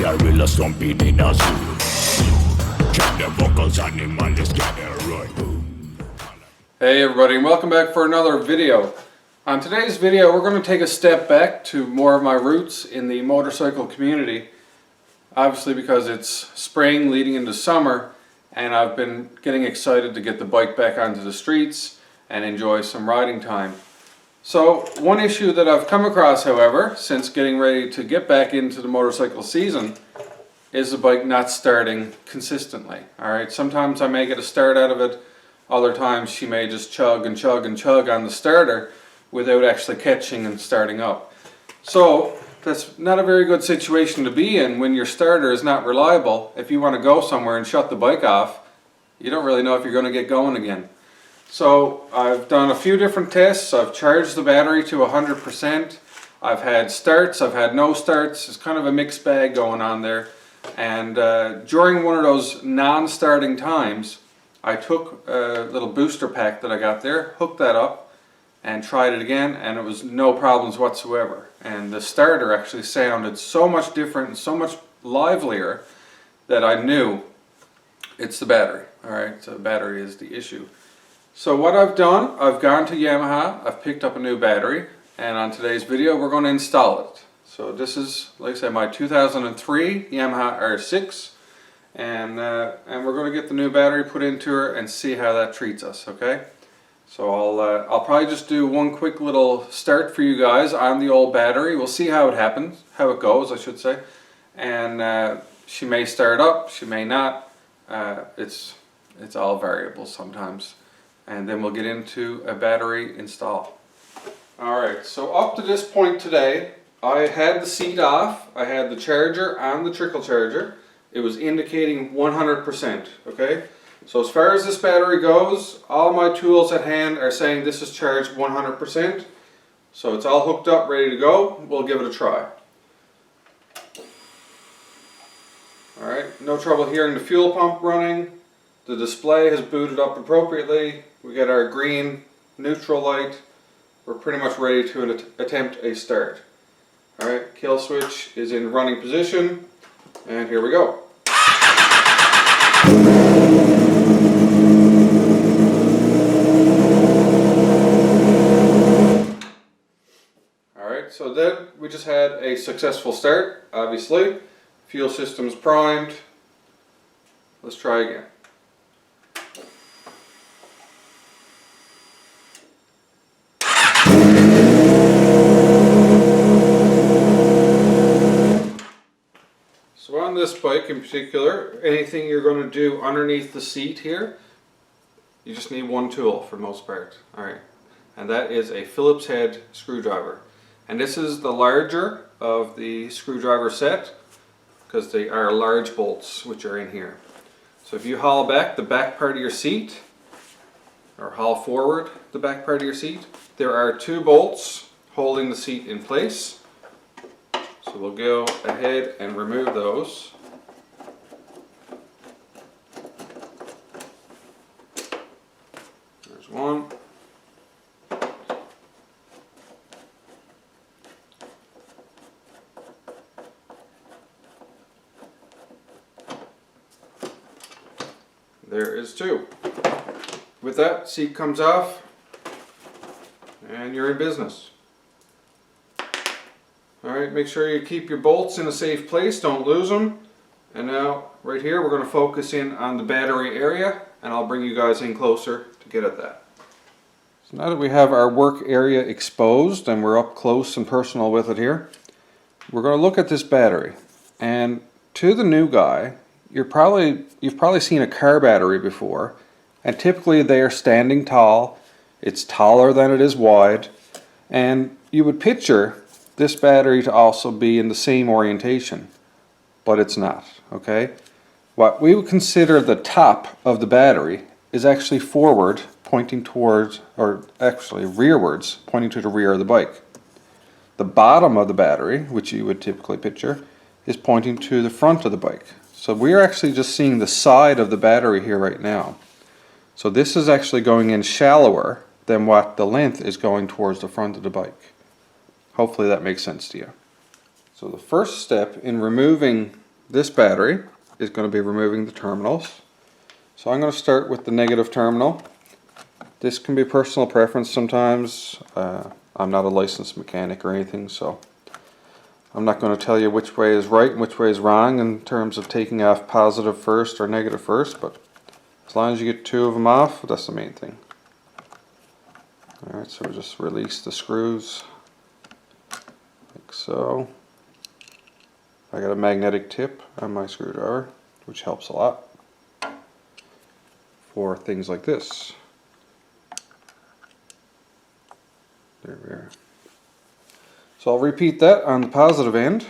gorilla stomping in a zoo. Check the vocals, animals gather right. Hey everybody, and welcome back for another video. On today's video we're going to take a step back to more of my roots in the motorcycle community. Obviously because it's spring leading into summer and I've been getting excited to get the bike back onto the streets and enjoy some riding time. So one issue that I've come across, however, since getting ready to get back into the motorcycle season is the bike not starting consistently. Alright, sometimes I may get a start out of it, other times she may just chug and chug and chug on the starter without actually catching and starting up. So that's not a very good situation to be in when your starter is not reliable. If you want to go somewhere and shut the bike off, you don't really know if you're going to get going again. So I've done a few different tests. I've charged the battery to 100%. I've had starts, I've had no starts. It's kind of a mixed bag going on there. And during one of those non-starting times, I took a little booster pack that I got there, hooked that up, and tried it again, and it was no problems whatsoever. And the starter actually sounded so much different and so much livelier that I knew it's the battery. Alright, so the battery is the issue. So what I've done, I've gone to Yamaha, I've picked up a new battery, and on today's video we're going to install it. So this is, like I said, my 2003 Yamaha R6. And we're going to get the new battery put into her and see how that treats us, okay? So I'll probably just do one quick little start for you guys on the old battery. We'll see how it happens, how it goes, I should say. And she may start up, she may not. It's all variable sometimes. And then we'll get into a battery install. Alright, so up to this point today, I had the seat off, I had the charger on the trickle charger. It was indicating 100%, okay? So as far as this battery goes, all my tools at hand are saying this is charged 100%. So it's all hooked up, ready to go. We'll give it a try. Alright, no trouble hearing the fuel pump running. The display has booted up appropriately. We got our green neutral light. We're pretty much ready to attempt a start. Alright, kill switch is in running position. And here we go. Alright, so then we just had a successful start, obviously. Fuel system's primed. Let's try again. So on this bike in particular, anything you're going to do underneath the seat here, you just need one tool for the most part. Alright, and that is a Phillips head screwdriver. And this is the larger of the screwdriver set because they are large bolts which are in here. So if you haul back the back part of your seat, or haul forward the back part of your seat, there are two bolts holding the seat in place. So we'll go ahead and remove those. There's one. There is two. With that, seat comes off and you're in business. Alright, make sure you keep your bolts in a safe place, don't lose them. And now, right here, we're going to focus in on the battery area, and I'll bring you guys in closer to get at that. So now that we have our work area exposed, and we're up close and personal with it here, we're going to look at this battery. And to the new guy, you've probably seen a car battery before, and typically they are standing tall. It's taller than it is wide, and you would picture this battery to also be in the same orientation, but it's not, okay? What we would consider the top of the battery is actually forward, pointing towards, or actually rearwards, pointing to the rear of the bike. The bottom of the battery, which you would typically picture, is pointing to the front of the bike. So we're actually just seeing the side of the battery here right now. So this is actually going in shallower than what the length is going towards the front of the bike. Hopefully that makes sense to you. So the first step in removing this battery is going to be removing the terminals. So I'm going to start with the negative terminal. This can be personal preference sometimes. I'm not a licensed mechanic or anything, so I'm not going to tell you which way is right and which way is wrong in terms of taking off positive first or negative first, but as long as you get two of them off, that's the main thing. Alright, so we'll just release the screws like so. I got a magnetic tip on my screwdriver, which helps a lot for things like this. There we are. So I'll repeat that on the positive end.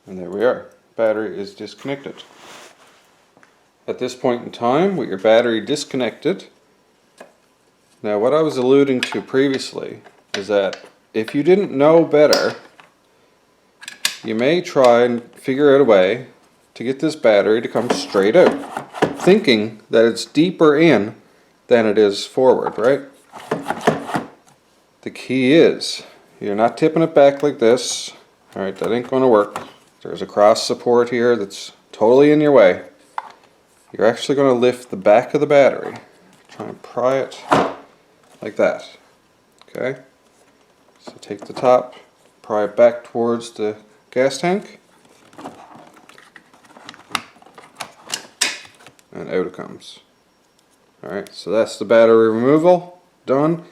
And there we are. Battery is disconnected. At this point in time, with your battery disconnected, now what I was alluding to previously is that if you didn't know better, you may try and figure out a way to get this battery to come straight out, thinking that it's deeper in than it is forward, right? The key is, you're not tipping it back like this. Alright, that ain't going to work. There's a cross support here that's totally in your way. You're actually going to lift the back of the battery. Try and pry it like that. Okay? So take the top, pry it back towards the gas tank, and out it comes. Alright, so that's the battery removal done.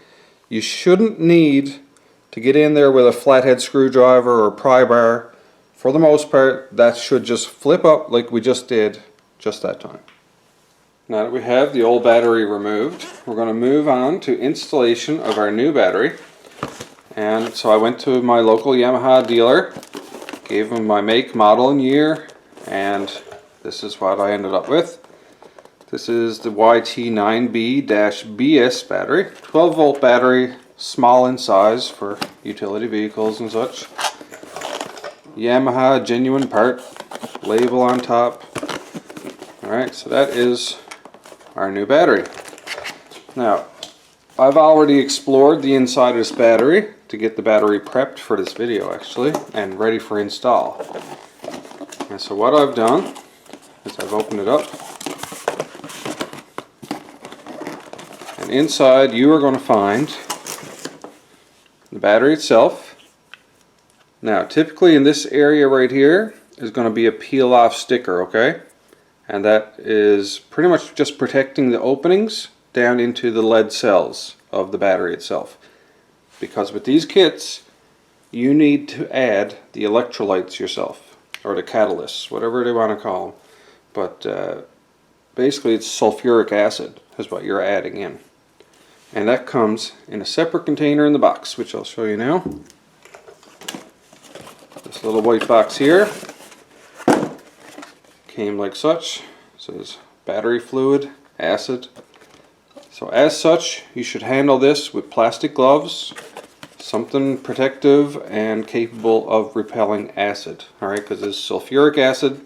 You shouldn't need to get in there with a flathead screwdriver or pry bar. For the most part, that should just flip up like we just did just that time. Now that we have the old battery removed, we're going to move on to installation of our new battery. And so I went to my local Yamaha dealer, gave him my make, model, and year, and this is what I ended up with. This is the YT9B-BS battery, 12 volt battery, small in size for utility vehicles and such. Yamaha genuine part, label on top. Alright, so that is our new battery. Now, I've already explored the inside of this battery to get the battery prepped for this video actually, and ready for install. And so what I've done is I've opened it up, and inside you are going to find the battery itself. Now typically in this area right here is going to be a peel off sticker, okay? And that is pretty much just protecting the openings down into the lead cells of the battery itself. Because with these kits, you need to add the electrolytes yourself, or the catalysts, whatever they want to call them. But basically it's sulfuric acid is what you're adding in. And that comes in a separate container in the box, which I'll show you now. This little white box here came like such. It says battery fluid, acid. So as such, you should handle this with plastic gloves, something protective and capable of repelling acid. Alright, because this sulfuric acid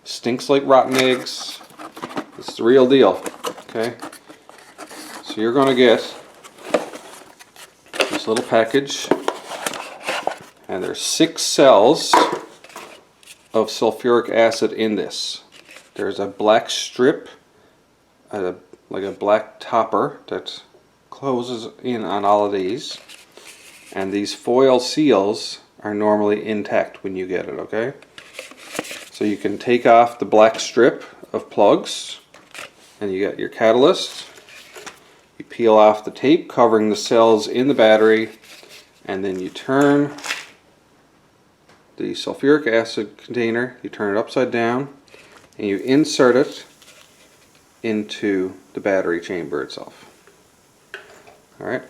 stinks like rotten eggs. It's the real deal. Okay? So you're going to get this little package, and there's 6 cells of sulfuric acid in this. There's a black strip, like a black topper that closes in on all of these, and these foil seals are normally intact when you get it, okay? So you can take off the black strip of plugs, and you get your catalyst. You peel off the tape covering the cells in the battery, and then you turn the sulfuric acid container, you turn it upside down, and you insert it into the battery chamber itself. Alright,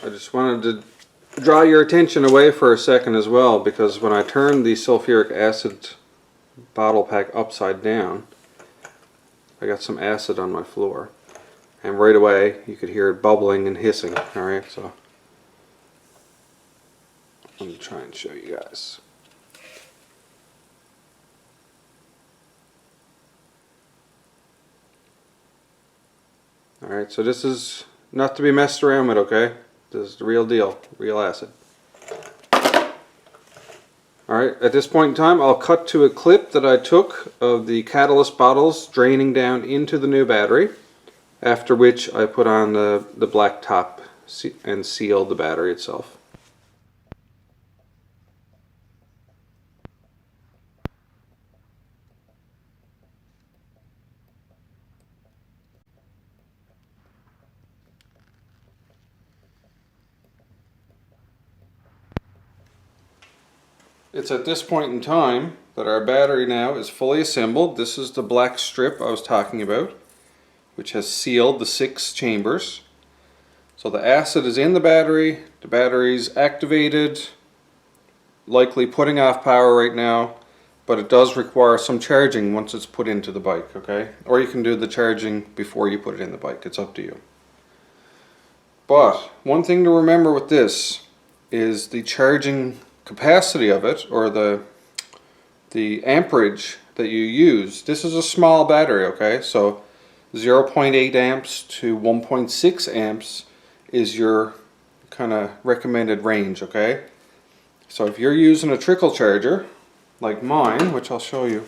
I just wanted to draw your attention away for a second as well, because when I turned the sulfuric acid bottle pack upside down, I got some acid on my floor, and right away you could hear it bubbling and hissing. Alright, so let me try and show you guys. Alright, so this is not to be messed around with, okay? This is the real deal, real acid. Alright, at this point in time I'll cut to a clip that I took of the catalyst bottles draining down into the new battery, after which I put on the black top and seal the battery itself. It's at this point in time that our battery now is fully assembled. This is the black strip I was talking about, which has sealed the 6 chambers. So the acid is in the battery's activated, likely putting off power right now, but it does require some charging once it's put into the bike, okay? Or you can do the charging before you put it in the bike, it's up to you. But one thing to remember with this is the charging capacity of it, or the amperage that you use. This is a small battery, okay? So 0.8 amps to 1.6 amps is your kind of recommended range, okay? So if you're using a trickle charger like mine, which I'll show you.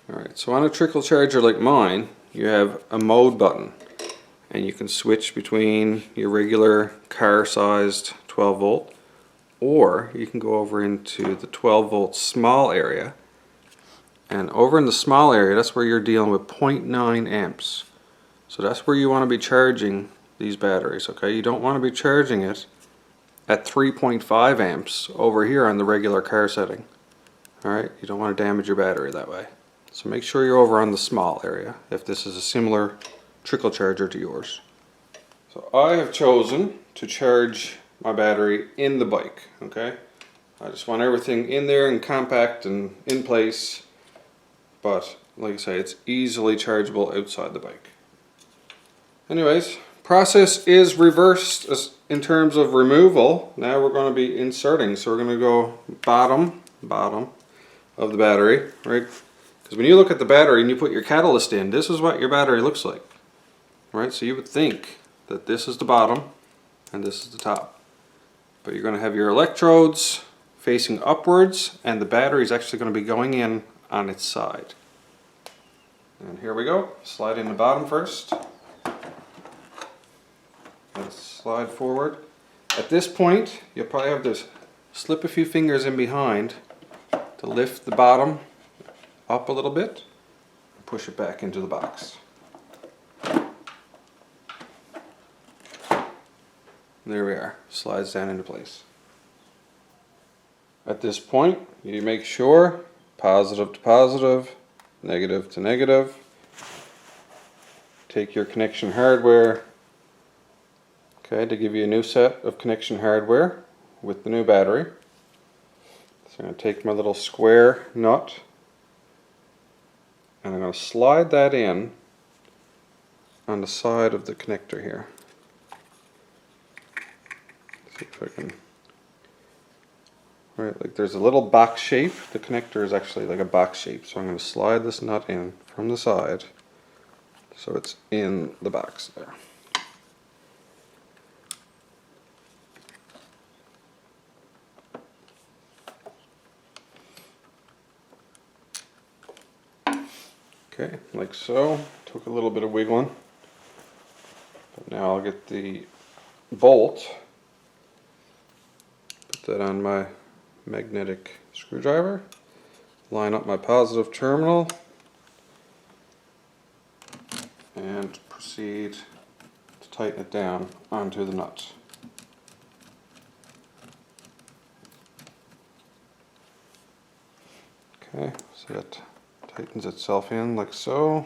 Alright, so on a trickle charger like mine, you have a mode button, and you can switch between your regular car sized 12 volt, or you can go over into the 12 volt small area, and over in the small area, that's where you're dealing with 0.9 amps. So that's where you want to be charging these batteries, okay? You don't want to be charging it at 3.5 amps over here on the regular car setting. Alright, you don't want to damage your battery that way. So make sure you're over on the small area if this is a similar trickle charger to yours. So I have chosen to charge my battery in the bike, okay? I just want everything in there and compact and in place, but like I say, it's easily chargeable outside the bike. Anyways, process is reversed in terms of removal. Now we're going to be inserting, so we're going to go bottom of the battery, right? Because when you look at the battery and you put your catalyst in, this is what your battery looks like, right? So you would think that this is the bottom and this is the top. But you're going to have your electrodes facing upwards, and the battery is actually going to be going in on its side. And here we go. Slide in the bottom first. Let's slide forward. At this point, you'll probably have to slip a few fingers in behind to lift the bottom up a little bit and push it back into the box. There we are. Slides down into place. At this point, you make sure positive to positive, negative to negative. Take your connection hardware, okay, to give you a new set of connection hardware with the new battery. So I'm going to take my little square nut and I'm going to slide that in on the side of the connector here. See if I can. Right, like there's a little box shape. The connector is actually like a box shape, so I'm going to slide this nut in from the side so it's in the box there. Okay, like so. Took a little bit of wiggling, but now I'll get the bolt, put that on my magnetic screwdriver, line up my positive terminal, and proceed to tighten it down onto the nut. Okay, so that tightens itself in like so.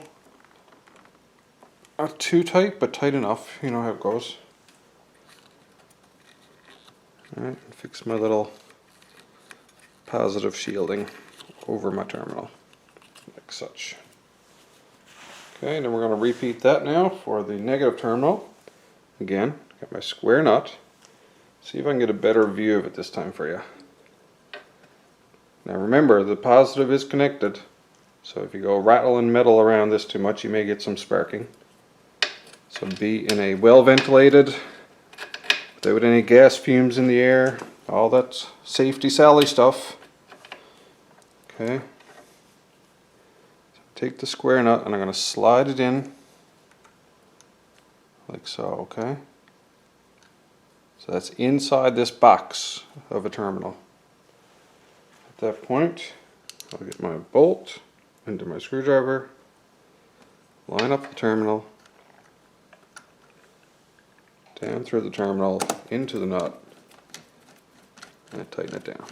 Not too tight, but tight enough. You know how it goes. Alright, fix my little positive shielding over my terminal, like such. Okay, then we're going to repeat that now for the negative terminal. Again, got my square nut. See if I can get a better view of it this time for you. Now remember, the positive is connected, so if you go rattling metal around this too much, you may get some sparking. So be in a well ventilated, without any gas fumes in the air, all that safety Sally stuff. Okay. So take the square nut and I'm going to slide it in like so, okay? So that's inside this box of a terminal. At that point, I'll get my bolt into my screwdriver, line up the terminal, down through the terminal, into the nut, and tighten it down.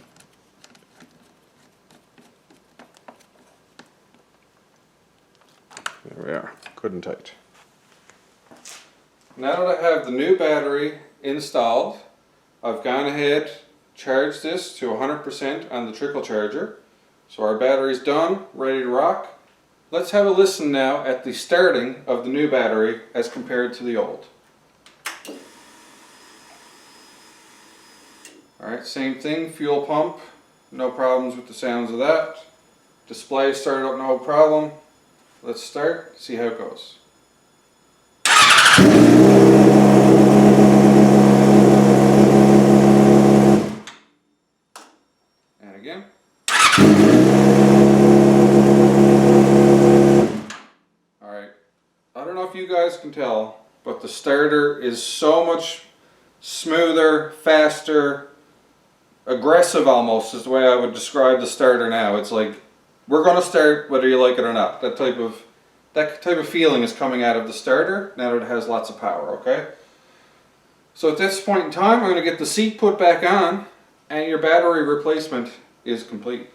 There we are, good and tight. Now that I have the new battery installed, I've gone ahead, charged this to 100% on the trickle charger. So our battery's done, ready to rock. Let's have a listen now at the starting of the new battery as compared to the old. Alright, same thing, fuel pump, no problems with the sounds of that. Display started up no problem. Let's start, see how it goes. And again. Alright, I don't know if you guys can tell, but the starter is so much smoother, faster, aggressive almost is the way I would describe the starter now. It's like, we're going to start whether you like it or not. That type of feeling is coming out of the starter now that it has lots of power, okay? So at this point in time, I'm going to get the seat put back on and your battery replacement is complete.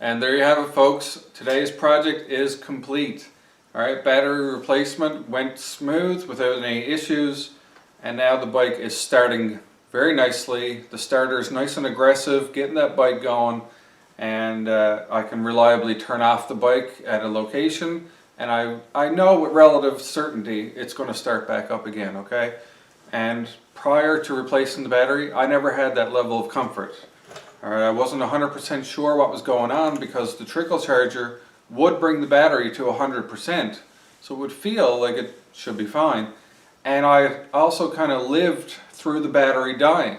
And there you have it, folks. Today's project is complete. Alright, battery replacement went smooth without any issues, and now the bike is starting very nicely. The starter is nice and aggressive, getting that bike going, and I can reliably turn off the bike at a location, and I know with relative certainty it's going to start back up again, okay? And prior to replacing the battery, I never had that level of comfort. Alright, I wasn't 100% sure what was going on because the trickle charger would bring the battery to 100%, so it would feel like it should be fine. And I also kind of lived through the battery dying.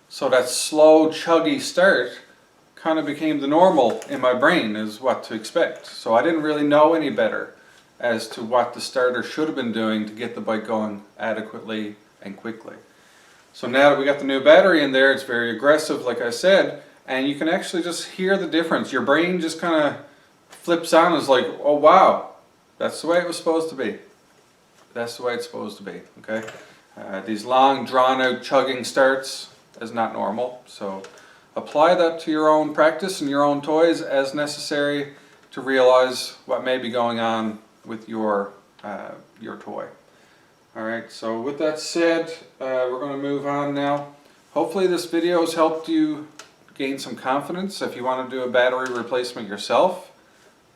So that slow, chuggy start kind of became the normal in my brain, is what to expect. So I didn't really know any better as to what the starter should have been doing to get the bike going adequately and quickly. So now that we got the new battery in there, it's very aggressive, like I said, and you can actually just hear the difference. Your brain just kind of flips on and is like, oh wow, that's the way it was supposed to be. That's the way it's supposed to be, okay? These long, drawn-out chugging starts is not normal, so apply that to your own practice and your own toys as necessary to realize what may be going on with your toy. Alright, so with that said, we're going to move on now. Hopefully this video has helped you gain some confidence if you want to do a battery replacement yourself.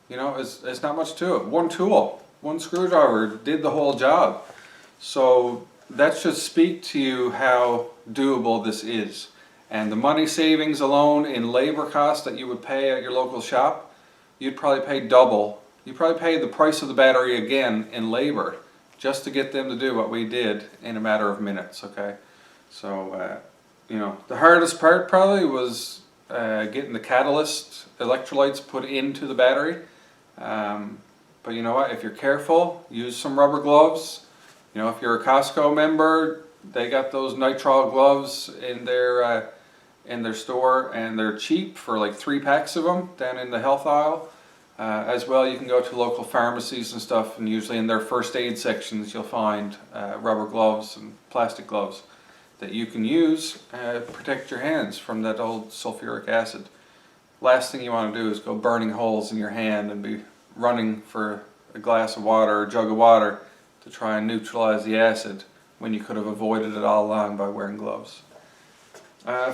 You know, it's not much to it. One tool, one screwdriver did the whole job. So that should speak to you how doable this is. And the money savings alone in labor costs that you would pay at your local shop, you'd probably pay double. You'd probably pay the price of the battery again in labor just to get them to do what we did in a matter of minutes, okay? So, you know, the hardest part probably was getting the catalyst electrolytes put into the battery. But you know what, if you're careful, use some rubber gloves. You know, if you're a Costco member, they got those nitrile gloves in their store, and they're cheap for like 3 packs of them down in the health aisle. As well, you can go to local pharmacies and stuff, and usually in their first aid sections you'll find rubber gloves and plastic gloves. that you can use protect your hands from that old sulfuric acid. Last thing you want to do is go burning holes in your hand and be running for a glass of water or a jug of water to try and neutralize the acid when you could have avoided it all along by wearing gloves.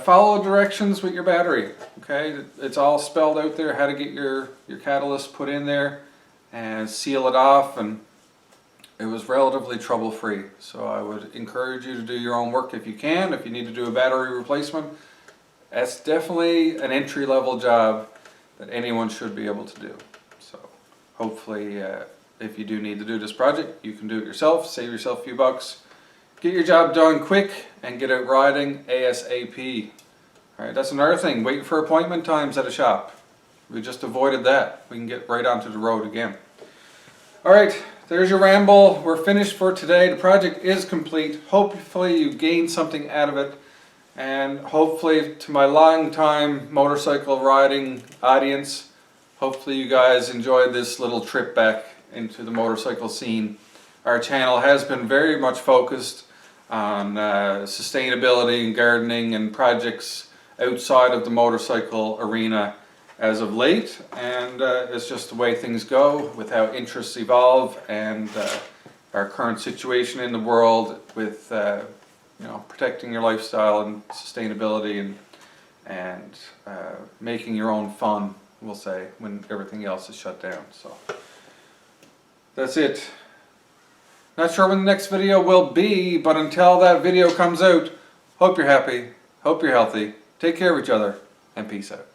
Follow directions with your battery. Okay, it's all spelled out there how to get your catalyst put in there and seal it off, and it was relatively trouble-free. So I would encourage you to do your own work if you can. If you need to do a battery replacement, that's definitely an entry-level job that anyone should be able to do. So hopefully if you do need to do this project, you can do it yourself, save yourself a few bucks, get your job done quick, and get out riding ASAP. Alright, that's another thing, waiting for appointment times at a shop. We just avoided that. We can get right onto the road again. Alright, there's your ramble. We're finished for today. The project is complete. Hopefully you gained something out of it, and hopefully to my long-time motorcycle riding audience, hopefully you guys enjoyed this little trip back into the motorcycle scene. Our channel has been very much focused on sustainability and gardening and projects outside of the motorcycle arena as of late, and it's just the way things go with how interests evolve and our current situation in the world with you know, protecting your lifestyle and sustainability and making your own fun, we'll say, when everything else is shut down. So that's it. Not sure when the next video will be, but until that video comes out, hope you're happy, hope you're healthy, take care of each other, and peace out.